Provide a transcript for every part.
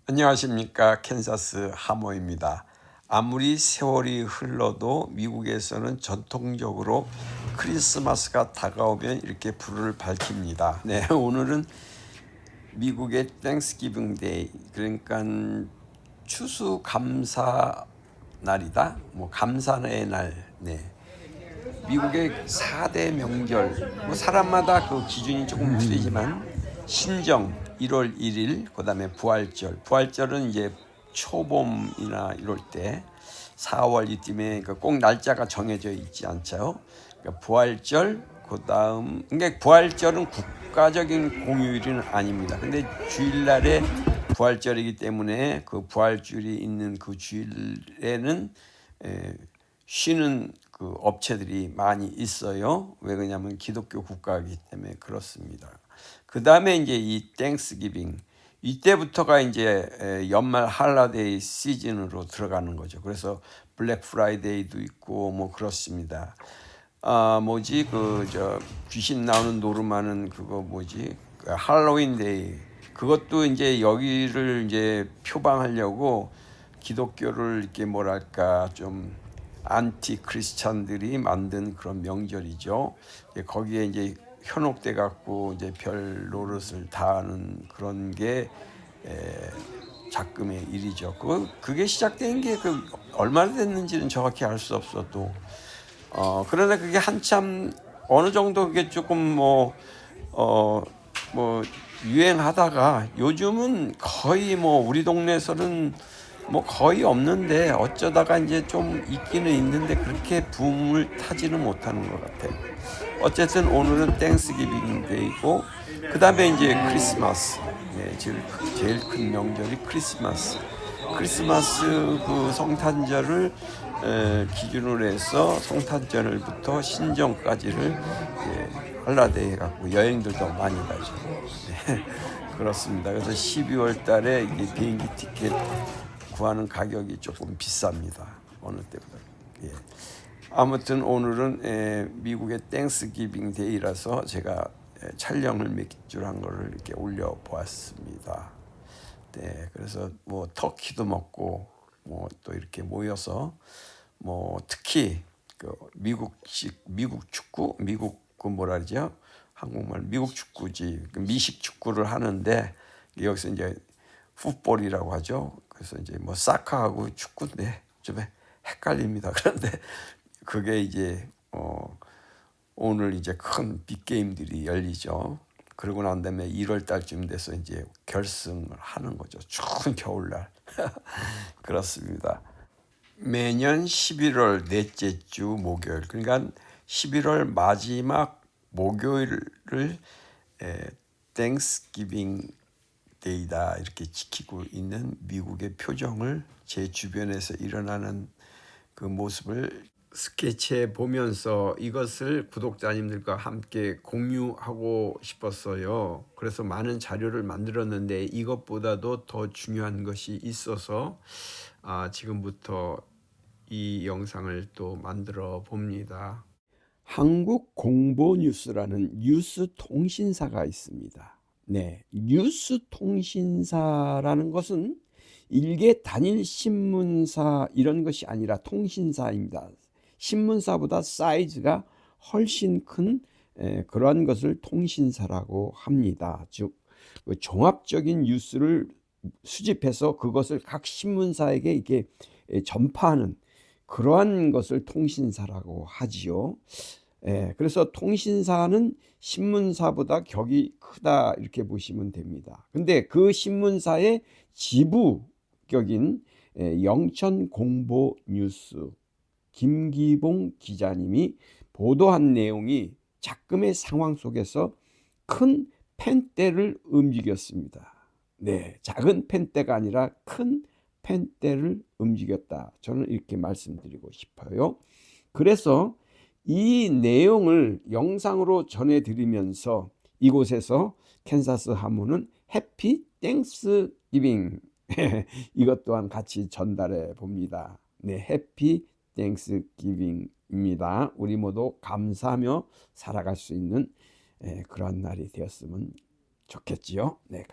안녕하십니까. 캔사스 하모입니다. 아무리 세월이 흘러도 미국에서는 전통적으로 크리스마스가 다가오면 이렇게 불을 밝힙니다. 네, 오늘은 미국의 땡스기빙 데이, 그러니까 추수감사 날이다. 감사의 날. 네. 미국의 4대 명절, 사람마다 그 기준이 조금 틀리지만 신정 1월 1일, 그다음에 부활절. 부활절은 이제 초봄이나 이럴 때 4월 이쯤에 꼭 날짜가 정해져 있지 않죠. 그러니까 부활절, 그다음 그러니까 부활절은 국가적인 공휴일은 아닙니다. 근데 주일날에 부활절이기 때문에 그 부활절이 있는 그 주일에는 쉬는 그 업체들이 많이 있어요. 왜 그러냐면 기독교 국가이기 때문에 그렇습니다. 그 다음에 이제 이 땡스기빙 이때부터가 이제 연말 할라데이 시즌으로 들어가는 거죠. 그래서 블랙 프라이데이도 있고 뭐 그렇습니다. 귀신 나오는 노름하는 그거 그 할로윈 데이, 그것도 이제 여기를 이제 표방하려고 기독교를 이렇게 뭐랄까 좀 안티 크리스찬들이 만든 그런 명절이죠. 거기에 이제 현혹돼 갖고 이제 별 노릇을 다 하는 그런 게 작금의 일이죠. 그게 시작된 게 얼마나 됐는지는 정확히 알 수 없어도 그러나 그게 한참 어느 정도 그게 조금 유행하다가 요즘은 거의 우리 동네에서는 거의 없는데 어쩌다가 이제 좀 있기는 있는데 그렇게 붐을 타지는 못하는 것 같아요. 어쨌든 오늘은 땡스기빙 데이고 그 다음에 이제 크리스마스. 네, 제일 큰 명절이 크리스마스. 크리스마스 그 성탄절을 기준으로 해서 성탄절부터 신정까지를 할라데이 갖고 여행들도 많이 가죠. 네, 그렇습니다. 그래서 12월 달에 이게 비행기 티켓 구하는 가격이 조금 비쌉니다. 어느 때보다. 예. 아무튼 오늘은 미국의 땡스기빙 데이라서 제가 촬영을 몇 줄 한 거를 이렇게 올려 보았습니다. 네, 그래서 터키도 먹고 또 이렇게 모여서 특히 그 미국 축구, 미국 그 뭐라 그러죠? 한국말 미국 축구지, 미식 축구를 하는데 여기서 이제 풋볼이라고 하죠. 그래서 이제 사카하고 축구인데 좀 헷갈립니다. 그런데 그게 이제 오늘 이제 큰 빅게임들이 열리죠. 그러고 난 다음에 1월 달쯤 돼서 이제 결승을 하는 거죠. 추운 겨울날. 그렇습니다. 매년 11월 넷째 주 목요일, 그러니까 11월 마지막 목요일을 땡스기빙 데이다 이렇게 지키고 있는 미국의 표정을 제 주변에서 일어나는 그 모습을 스케치해 보면서 이것을 구독자님들과 함께 공유하고 싶었어요. 그래서 많은 자료를 만들었는데 이것보다도 더 중요한 것이 있어서 지금부터 이 영상을 또 만들어 봅니다. 한국공보뉴스라는 뉴스 통신사가 있습니다. 네, 뉴스 통신사라는 것은 일개 단일 신문사 이런 것이 아니라 통신사입니다. 신문사보다 사이즈가 훨씬 큰 그러한 것을 통신사라고 합니다. 즉 종합적인 뉴스를 수집해서 그것을 각 신문사에게 이렇게 전파하는 그러한 것을 통신사라고 하지요. 그래서 통신사는 신문사보다 격이 크다 이렇게 보시면 됩니다. 근데 그 신문사의 지부격인 영천공보뉴스 김기봉 기자님이 보도한 내용이 작금의 상황 속에서 큰 펜대를 움직였습니다. 네, 작은 펜대가 아니라 큰 펜대를 움직였다. 저는 이렇게 말씀드리고 싶어요. 그래서 이 내용을 영상으로 전해드리면서 이곳에서 캔사스 하모는 해피 땡스 기빙 이것 또한 같이 전달해 봅니다. 네, 해피 땡스 기빙입니다. 우리 모두 감사하며 살아갈 수 있는 그런 날이 되었으면 좋겠지요. 네,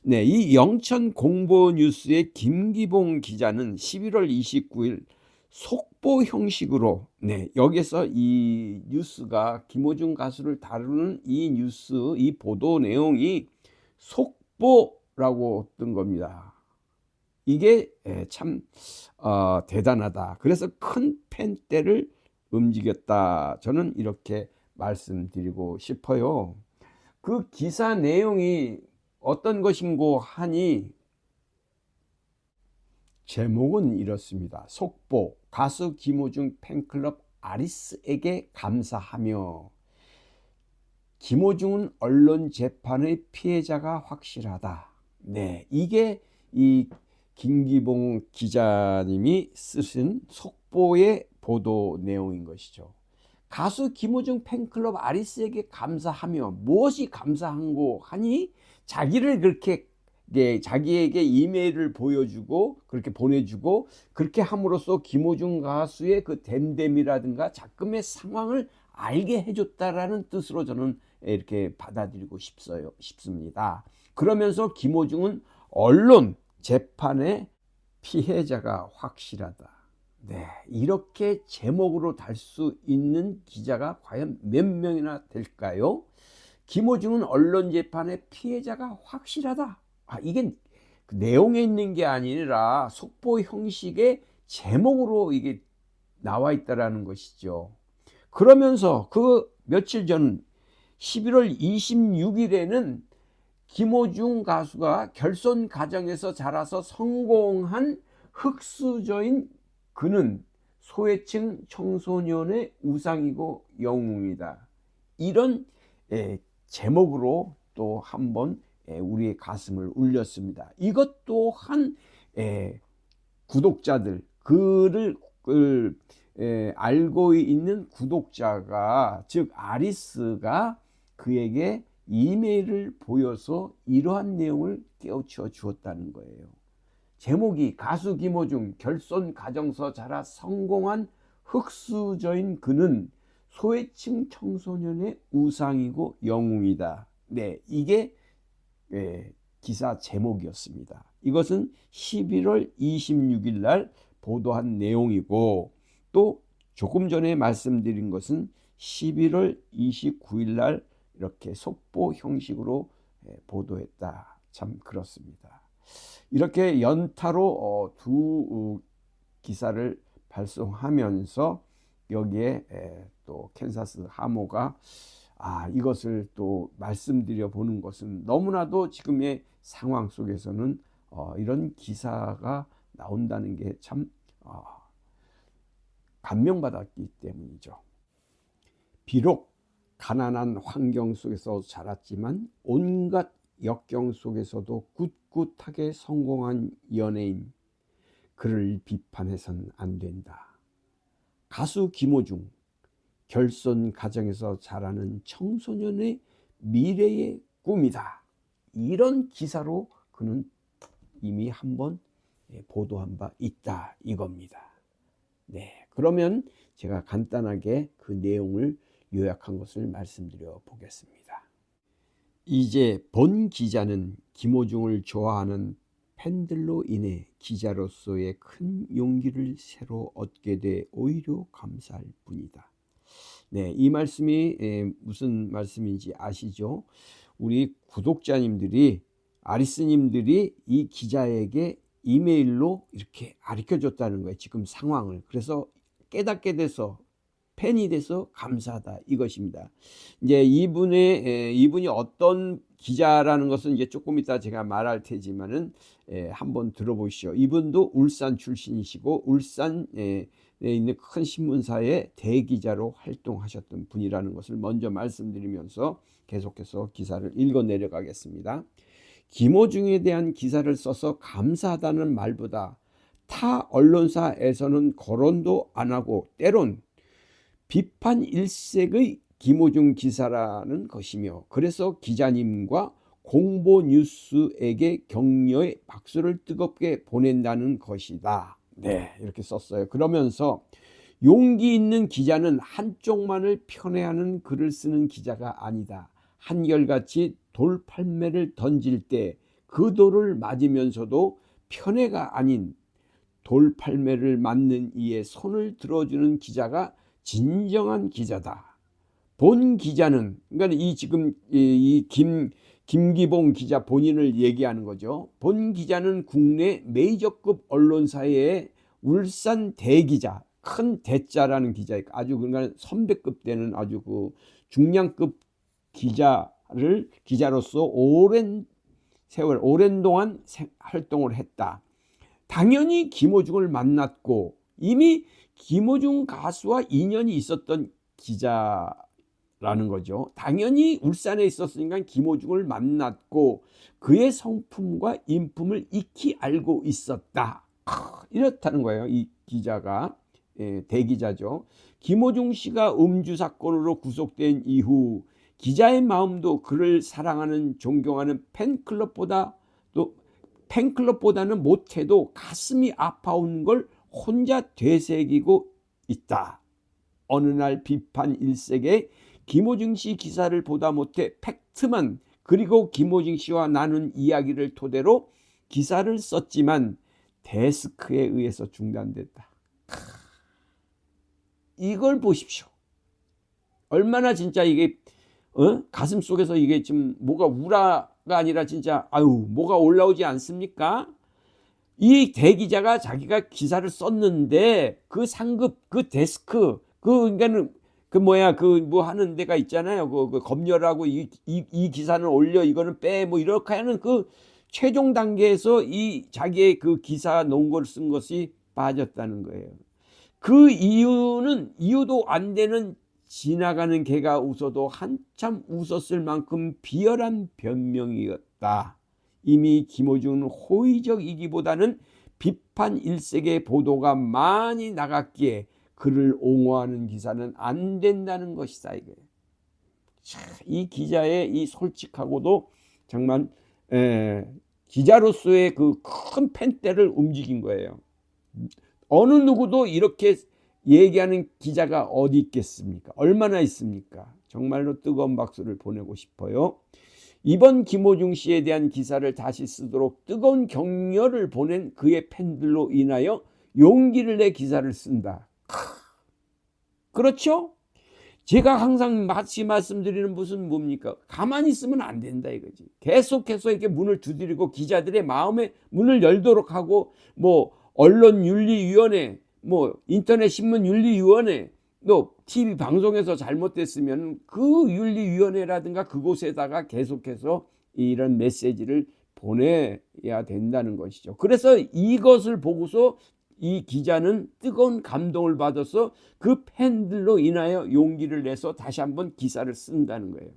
네, 이 영천 공보 뉴스의 김기봉 기자는 11월 29일 속보 형식으로, 네, 여기서 이 뉴스가 김호중 가수를 다루는 이 뉴스, 이 보도 내용이 속보라고 뜬 겁니다. 이게 참 대단하다. 그래서 큰 펜대를 움직였다. 저는 이렇게 말씀드리고 싶어요. 그 기사 내용이 어떤 것인고 하니 제목은 이렇습니다. 속보, 가수 김호중 팬클럽 아리스에게 감사하며 김호중은 언론 재판의 피해자가 확실하다. 네, 이게 이 김기봉 기자님이 쓰신 속보의 보도 내용인 것이죠. 가수 김호중 팬클럽 아리스에게 감사하며 무엇이 감사한고 하니 자기를 그렇게 자기에게 이메일을 보여주고 그렇게 보내주고 그렇게 함으로써 김호중 가수의 그 댐댐이라든가 작금의 상황을 알게 해줬다라는 뜻으로 저는 이렇게 받아들이고 싶습니다. 그러면서 김호중은 언론 재판의 피해자가 확실하다. 네, 이렇게 제목으로 달 수 있는 기자가 과연 몇 명이나 될까요? 김호중은 언론 재판의 피해자가 확실하다. 이게 그 내용에 있는 게 아니라 속보 형식의 제목으로 이게 나와 있다라는 것이죠. 그러면서 그 며칠 전 11월 26일에는 김호중 가수가 결손 가정에서 자라서 성공한 흑수저인 그는 소외층 청소년의 우상이고 영웅이다. 이런 제목으로 또 한번 우리의 가슴을 울렸습니다. 이것 또한 구독자들, 그를 알고 있는 구독자가, 즉 아리스가 그에게 이메일을 보여서 이러한 내용을 깨우쳐 주었다는 거예요. 제목이 가수 김호중 결손 가정서 자라 성공한 흑수저인 그는 소외층 청소년의 우상이고 영웅이다. 네, 이게 기사 제목이었습니다. 이것은 11월 26일 날 보도한 내용이고 또 조금 전에 말씀드린 것은 11월 29일 날 이렇게 속보 형식으로 보도했다. 참 그렇습니다. 이렇게 연타로 두 기사를 발송하면서 여기에 또 캔사스 하모가 이것을 또 말씀드려 보는 것은 너무나도 지금의 상황 속에서는 이런 기사가 나온다는 게 참 감명받았기 때문이죠. 비록 가난한 환경 속에서 자랐지만 온갖 역경 속에서도 꿋꿋하게 성공한 연예인, 그를 비판해선 안 된다. 가수 김호중, 결손 가정에서 자라는 청소년의 미래의 꿈이다. 이런 기사로 그는 이미 한번 보도한 바 있다 이겁니다. 네, 그러면 제가 간단하게 그 내용을 요약한 것을 말씀드려 보겠습니다. 이제 본 기자는 김호중을 좋아하는 팬들로 인해 기자로서의 큰 용기를 새로 얻게 돼 오히려 감사할 뿐이다. 네, 이 말씀이 무슨 말씀인지 아시죠? 우리 구독자님들이, 아리스님들이 이 기자에게 이메일로 이렇게 가르쳐줬다는 거예요. 지금 상황을. 그래서 깨닫게 돼서, 팬이 돼서 감사하다 이것입니다. 이제 이분이 어떤 기자라는 것은 이제 조금 이따 제가 말할 테지만은 한번 들어보시죠. 이분도 울산 출신이시고 울산에 있는 큰 신문사의 대기자로 활동하셨던 분이라는 것을 먼저 말씀드리면서 계속해서 기사를 읽어 내려가겠습니다. 김호중에 대한 기사를 써서 감사하다는 말보다 타 언론사에서는 거론도 안 하고 때론 비판 일색의 김호중 기사라는 것이며, 그래서 기자님과 공보 뉴스에게 격려의 박수를 뜨겁게 보낸다는 것이다. 네, 이렇게 썼어요. 그러면서 용기 있는 기자는 한쪽만을 편애하는 글을 쓰는 기자가 아니다. 한결같이 돌팔매를 던질 때 그 돌을 맞으면서도 편애가 아닌 돌팔매를 맞는 이의 손을 들어주는 기자가 진정한 기자다. 본 기자는, 그러니까 이 지금 김기봉 기자 본인을 얘기하는 거죠. 본 기자는 국내 메이저급 언론사의 울산 대기자, 큰 대자라는 기자, 아주 그러니까 선배급 되는 아주 그 중량급 기자로서 오랜 동안 활동을 했다. 당연히 김어중을 만났고 이미 김어중 가수와 인연이 있었던 기자라는 거죠. 당연히 울산에 있었으니까 김어중을 만났고 그의 성품과 인품을 익히 알고 있었다. 이렇다는 거예요. 이 기자가 대기자죠. 김어중 씨가 음주 사건으로 구속된 이후 기자의 마음도 그를 사랑하는 존경하는 팬클럽보다는 못해도 가슴이 아파온 걸 혼자 되새기고 있다. 어느 날 비판 일색에 김어중 씨 기사를 보다 못해 팩트만 그리고 김어중 씨와 나눈 이야기를 토대로 기사를 썼지만 데스크에 의해서 중단됐다. 이걸 보십시오. 얼마나 진짜 이게 가슴 속에서 이게 지금 뭐가 우라가 아니라 진짜 뭐가 올라오지 않습니까? 이 대기자가 자기가 기사를 썼는데 그 상급, 그 데스크, 그러니까는 뭐 하는 데가 있잖아요. 그 검열하고 이 기사는 올려, 이거는 빼, 뭐 이렇게 하는 그 최종 단계에서 이 자기의 그 기사 놓은 걸 쓴 것이 빠졌다는 거예요. 그 이유도 안 되는 지나가는 개가 웃어도 한참 웃었을 만큼 비열한 변명이었다. 이미 김어중은 호의적이기보다는 비판 일색의 보도가 많이 나갔기에 그를 옹호하는 기사는 안 된다는 것이다. 이게. 이 기자의 이 솔직하고도 정말 기자로서의 그 큰 팬대를 움직인 거예요. 어느 누구도 이렇게 얘기하는 기자가 어디 있겠습니까? 얼마나 있습니까? 정말로 뜨거운 박수를 보내고 싶어요. 이번 김어중 씨에 대한 기사를 다시 쓰도록 뜨거운 격려를 보낸 그의 팬들로 인하여 용기를 내 기사를 쓴다. 그렇죠? 제가 항상 마치 말씀드리는 것은 뭡니까? 가만히 있으면 안 된다 이거지. 계속해서 이렇게 문을 두드리고 기자들의 마음에 문을 열도록 하고 뭐 언론윤리위원회, 뭐 인터넷 신문윤리위원회, 또 TV 방송에서 잘못됐으면 그 윤리위원회라든가 그곳에다가 계속해서 이런 메시지를 보내야 된다는 것이죠. 그래서 이것을 보고서 이 기자는 뜨거운 감동을 받아서 그 팬들로 인하여 용기를 내서 다시 한번 기사를 쓴다는 거예요.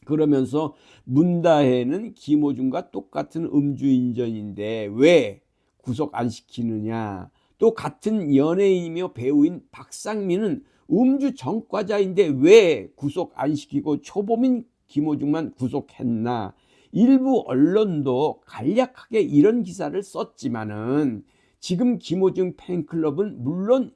그러면서 문다혜는 김어중과 똑같은 음주운전인데 왜 구속 안 시키느냐. 또 같은 연예인이며 배우인 박상민은 음주 전과자인데 왜 구속 안 시키고 초범인 김어중만 구속했나. 일부 언론도 간략하게 이런 기사를 썼지만은 지금 김어중 팬클럽은 물론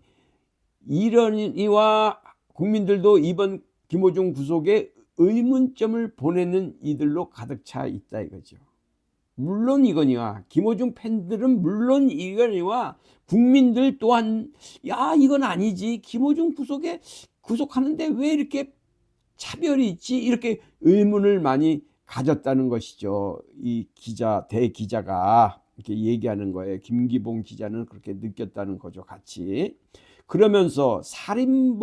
이런이와 국민들도 이번 김어중 구속에 의문점을 보내는 이들로 가득 차 있다 이거죠. 물론 이거니와 김어중 팬들은 물론 이거니와 국민들 또한 이건 아니지, 김어중 구속하는데 왜 이렇게 차별이 있지, 이렇게 의문을 많이 가졌다는 것이죠. 이 대기자가 이렇게 얘기하는 거예요. 김기봉 기자는 그렇게 느꼈다는 거죠, 같이. 그러면서 살인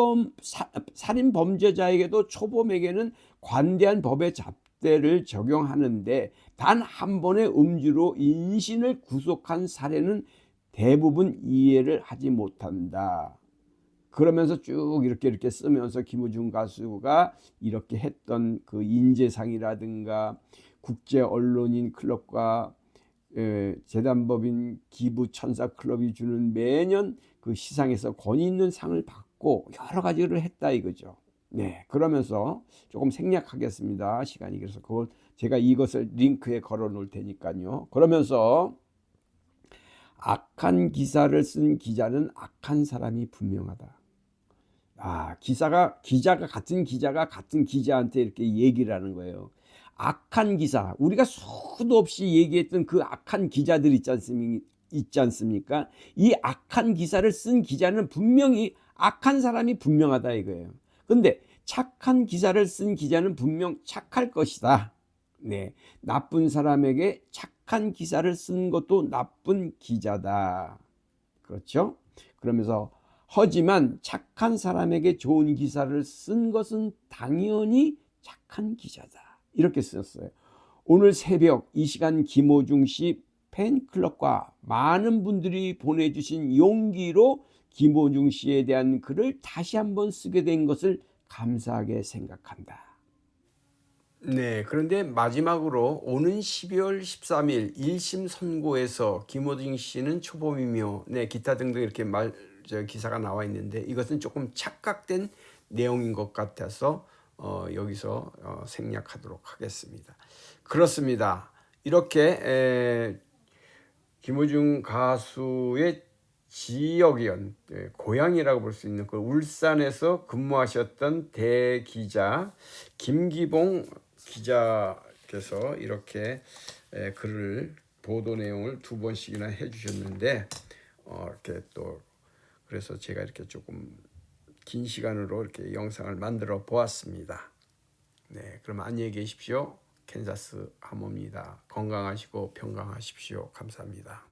범죄자에게도 초범에게는 관대한 법의 잣대를 적용하는데 단 한 번의 음주로 인신을 구속한 사례는 대부분 이해를 하지 못한다. 그러면서 쭉 이렇게 쓰면서 김어중 가수가 이렇게 했던 그 인재상이라든가 국제 언론인 클럽과 재단법인 기부천사 클럽이 주는 매년 그 시상에서 권위 있는 상을 받고 여러 가지를 했다 이거죠. 네, 그러면서 조금 생략하겠습니다. 시간이 그래서 그걸 제가 이것을 링크에 걸어 놓을 테니까요. 그러면서 악한 기사를 쓴 기자는 악한 사람이 분명하다. 기자가 같은 기자한테 이렇게 얘기를 하는 거예요. 악한 기사, 우리가 수도 없이 얘기했던 그 악한 기자들 있지 않습니까? 이 악한 기사를 쓴 기자는 분명히 악한 사람이 분명하다 이거예요. 근데 착한 기사를 쓴 기자는 분명 착할 것이다. 네, 나쁜 사람에게 착한 기사를 쓴 것도 나쁜 기자다. 그렇죠? 그러면서 하지만 착한 사람에게 좋은 기사를 쓴 것은 당연히 착한 기자다. 이렇게 쓰였어요. 오늘 새벽 이 시간 김호중 씨 팬클럽과 많은 분들이 보내주신 용기로 김호중 씨에 대한 글을 다시 한번 쓰게 된 것을 감사하게 생각한다. 네, 그런데 마지막으로 오는 12월 13일 1심 선고에서 김호중 씨는 초범이며 기타 등등 이렇게 기사가 나와 있는데 이것은 조금 착각된 내용인 것 같아서 여기서 생략하도록 하겠습니다. 그렇습니다. 이렇게 김호중 가수의 지역이었 고향이라고 볼 수 있는 그 울산에서 근무하셨던 대기자 김기봉 기자께서 이렇게 글을 보도 내용을 2번씩이나 해주셨는데 이렇게 또 그래서 제가 이렇게 조금 긴 시간으로 이렇게 영상을 만들어 보았습니다. 네, 그럼 안녕히 계십시오. 캔자스 하모입니다. 건강하시고 평강하십시오. 감사합니다.